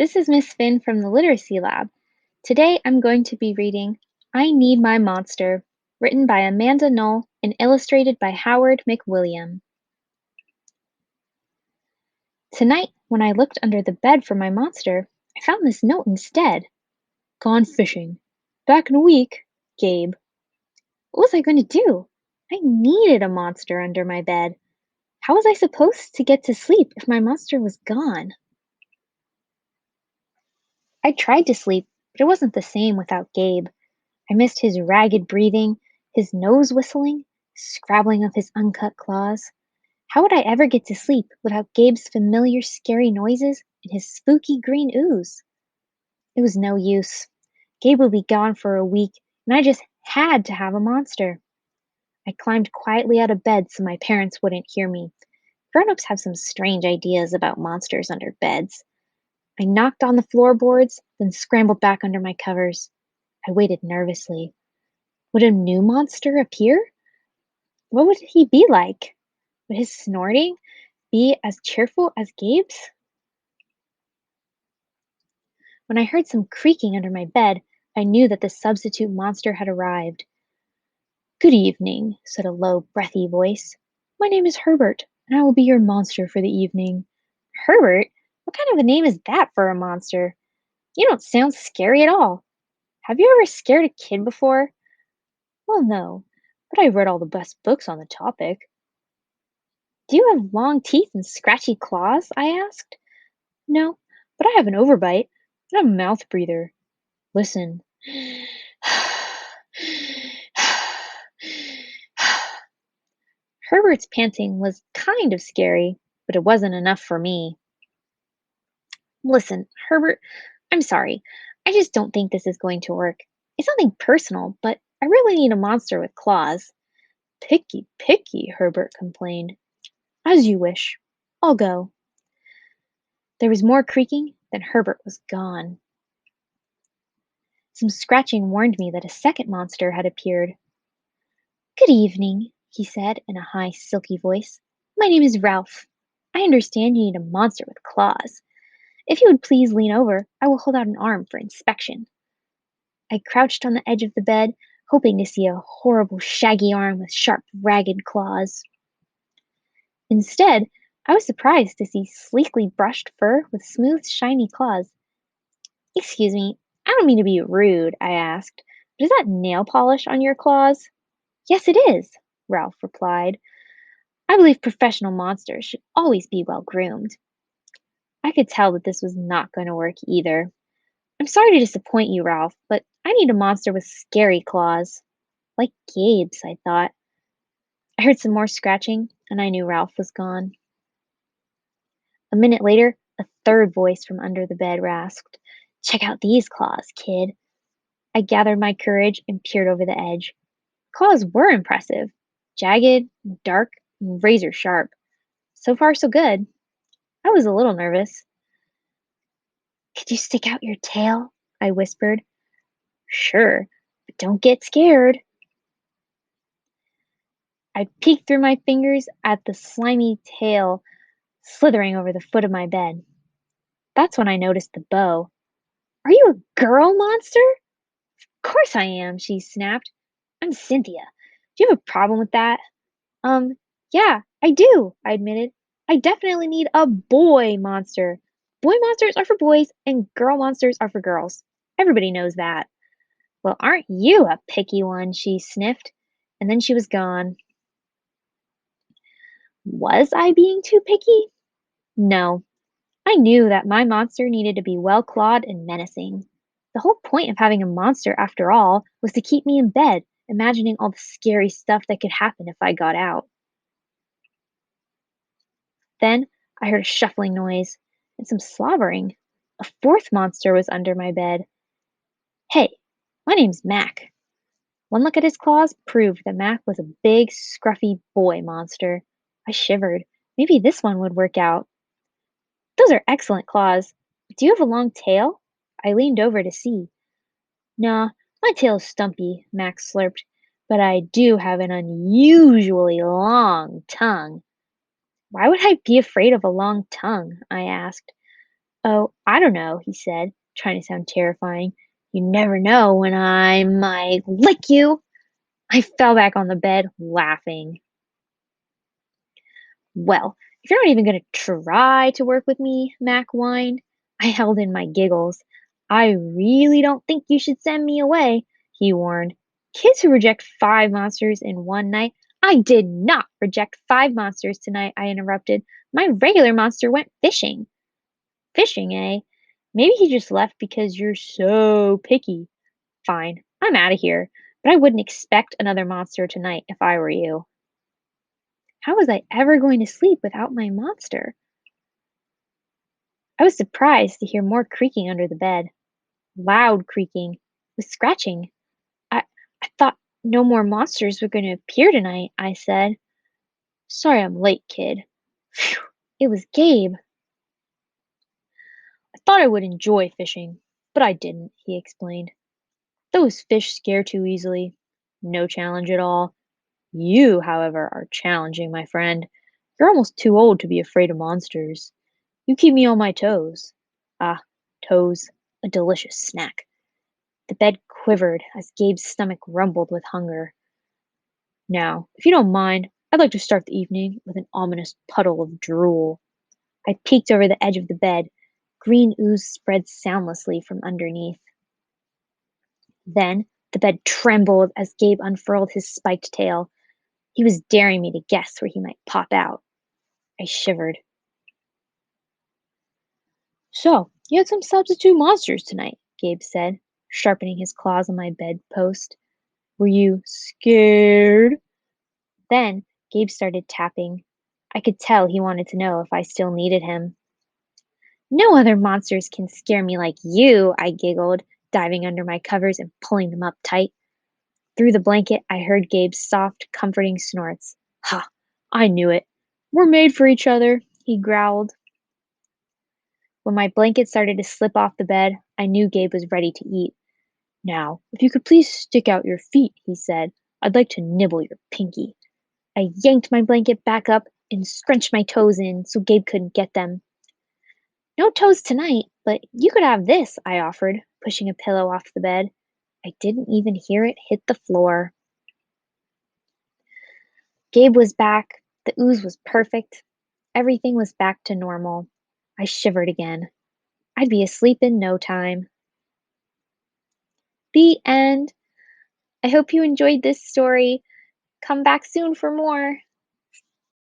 This is Miss Finn from the Literacy Lab. Today I'm going to be reading I Need My Monster, written by Amanda Noll and illustrated by Howard McWilliam. Tonight, when I looked under the bed for my monster, I found this note instead. Gone fishing. Back in a week, Gabe. What was I going to do? I needed a monster under my bed. How was I supposed to get to sleep if my monster was gone? I tried to sleep, but it wasn't the same without Gabe. I missed his ragged breathing, his nose whistling, scrabbling of his uncut claws. How would I ever get to sleep without Gabe's familiar scary noises and his spooky green ooze? It was no use. Gabe would be gone for a week, and I just had to have a monster. I climbed quietly out of bed so my parents wouldn't hear me. Grown-ups have some strange ideas about monsters under beds. I knocked on the floorboards, then scrambled back under my covers. I waited nervously. Would a new monster appear? What would he be like? Would his snorting be as cheerful as Gabe's? When I heard some creaking under my bed, I knew that the substitute monster had arrived. Good evening, said a low, breathy voice. My name is Herbert, and I will be your monster for the evening. Herbert? What kind of a name is that for a monster? You don't sound scary at all. Have you ever scared a kid before? Well, no, but I've read all the best books on the topic. Do you have long teeth and scratchy claws? I asked. No, but I have an overbite, and I'm a mouth breather. Listen. Herbert's panting was kind of scary, but it wasn't enough for me. Listen, Herbert, I'm sorry. I just don't think this is going to work. It's nothing personal, but I really need a monster with claws. Picky, picky, Herbert complained. As you wish. I'll go. There was more creaking, then Herbert was gone. Some scratching warned me that a second monster had appeared. Good evening, he said in a high, silky voice. My name is Ralph. I understand you need a monster with claws. If you would please lean over, I will hold out an arm for inspection. I crouched on the edge of the bed, hoping to see a horrible, shaggy arm with sharp, ragged claws. Instead, I was surprised to see sleekly brushed fur with smooth, shiny claws. Excuse me, I don't mean to be rude, I asked, but is that nail polish on your claws? Yes, it is, Ralph replied. I believe professional monsters should always be well groomed. I could tell that this was not going to work either. I'm sorry to disappoint you, Ralph, but I need a monster with scary claws. Like Gabe's, I thought. I heard some more scratching, and I knew Ralph was gone. A minute later, a third voice from under the bed rasped, Check out these claws, kid. I gathered my courage and peered over the edge. Claws were impressive, jagged, dark, and razor sharp. So far, so good. I was a little nervous. Could you stick out your tail? I whispered. Sure, but don't get scared. I peeked through my fingers at the slimy tail slithering over the foot of my bed. That's when I noticed the bow. Are you a girl monster? Of course I am, she snapped. I'm Cynthia. Do you have a problem with that? Um, yeah, I do, I admitted. I definitely need a boy monster. Boy monsters are for boys and girl monsters are for girls. Everybody knows that. Well, aren't you a picky one? She sniffed, and then she was gone. Was I being too picky? No. I knew that my monster needed to be well clawed and menacing. The whole point of having a monster, after all, was to keep me in bed, imagining all the scary stuff that could happen if I got out. Then I heard a shuffling noise and some slobbering. A fourth monster was under my bed. Hey, my name's Mac. One look at his claws proved that Mac was a big, scruffy boy monster. I shivered. Maybe this one would work out. Those are excellent claws. Do you have a long tail? I leaned over to see. Nah, my tail's stumpy, Max slurped, but I do have an unusually long tongue. Why would I be afraid of a long tongue? I asked. Oh, I don't know, he said, trying to sound terrifying. You never know when I might lick you. I fell back on the bed, laughing. Well, if you're not even going to try to work with me, Mac whined. I held in my giggles. I really don't think you should send me away, he warned. Kids who reject 5 monsters in one night. I did not reject 5 monsters tonight, I interrupted. My regular monster went fishing. Fishing, eh? Maybe he just left because you're so picky. Fine, I'm out of here, but I wouldn't expect another monster tonight if I were you. How was I ever going to sleep without my monster? I was surprised to hear more creaking under the bed. Loud creaking, with scratching. I, I thought no more monsters were going to appear tonight, I said. Sorry I'm late, kid. Phew, it was Gabe. I thought I would enjoy fishing, but I didn't, he explained. Those fish scare too easily. No challenge at all. You, however, are challenging, my friend. You're almost too old to be afraid of monsters. You keep me on my toes. Ah, toes, a delicious snack. The bed quivered as Gabe's stomach rumbled with hunger. Now, if you don't mind, I'd like to start the evening with an ominous puddle of drool. I peeked over the edge of the bed. Green ooze spread soundlessly from underneath. Then the bed trembled as Gabe unfurled his spiked tail. He was daring me to guess where he might pop out. I shivered. So, you had some substitute monsters tonight, Gabe said, sharpening his claws on my bedpost. Were you scared? Then Gabe started tapping. I could tell he wanted to know if I still needed him. No other monsters can scare me like you, I giggled, diving under my covers and pulling them up tight. Through the blanket, I heard Gabe's soft, comforting snorts. Ha! I knew it. We're made for each other, he growled. When my blanket started to slip off the bed, I knew Gabe was ready to eat. Now, if you could please stick out your feet, he said. I'd like to nibble your pinky. I yanked my blanket back up and scrunched my toes in so Gabe couldn't get them. No toes tonight, but you could have this, I offered, pushing a pillow off the bed. I didn't even hear it hit the floor. Gabe was back. The ooze was perfect. Everything was back to normal. I shivered again. I'd be asleep in no time. The end. I hope you enjoyed this story. Come back soon for more.